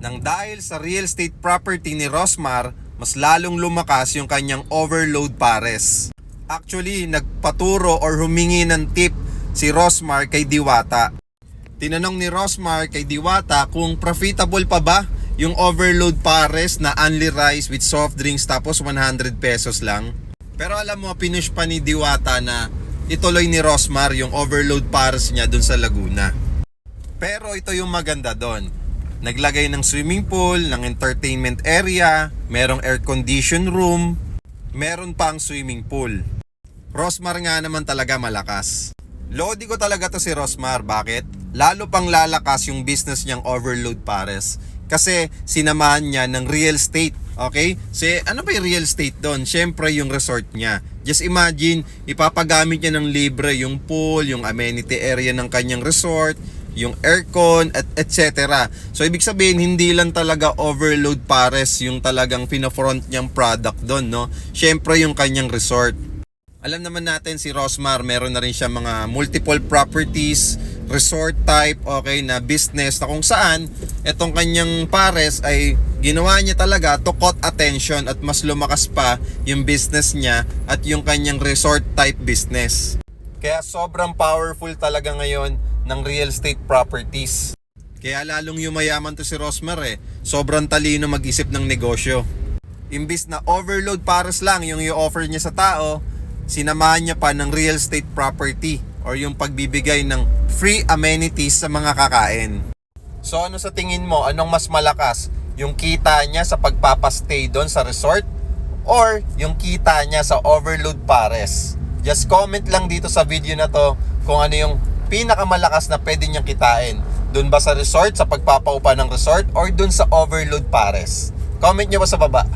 Nang dahil sa real estate property ni Rosmar, mas lalong lumakas yung kanyang overload pares. Actually, nagpaturo or humingi ng tip si Rosmar kay Diwata. Tinanong ni Rosmar kay Diwata kung profitable pa ba yung overload pares na only rice with soft drinks tapos 100 pesos lang. Pero alam mo, pinush pa ni Diwata na ituloy ni Rosmar yung overload pares niya dun sa Laguna. Pero ito yung maganda doon. Naglagay ng swimming pool, ng entertainment area, merong air condition room, meron pang swimming pool. Rosmar nga naman talaga malakas. Lodi ko talaga to si Rosmar. Bakit? Lalo pang lalakas yung business niyang overload pares. Kasi sinamahan niya ng real estate. Okay? So ano ba yung real estate doon? Siyempre yung resort niya. Just imagine, ipapagamit niya ng libre yung pool, yung amenity area ng kanyang resort, yung aircon, etc. So ibig sabihin, hindi lang talaga overload pares yung talagang pinafront niyang product doon, no? Siyempre yung kanyang resort. Alam naman natin si Rosmar, meron na rin siya mga multiple properties, resort type, okay, na business na kung saan itong kanyang pares ay ginawa niya talaga to caught attention at mas lumakas pa yung business niya at yung kanyang resort type business. Kaya sobrang powerful talaga ngayon ng real estate properties. Kaya lalong yumayaman to si Rosmar Sobrang talino mag-isip ng negosyo. Imbis na overload pares lang yung i-offer niya sa tao, sinamahan niya pa ng real estate property or yung pagbibigay ng free amenities sa mga kakain. So ano sa tingin mo? Anong mas malakas? Yung kita niya sa pagpapastay doon sa resort or yung kita niya sa overload pares? Just comment lang dito sa video na to kung ano yung pinakamalakas na pwede niyang kitain. Doon ba sa resort, sa pagpapaupa ng resort, or doon sa overload pares? Comment niyo ba sa baba?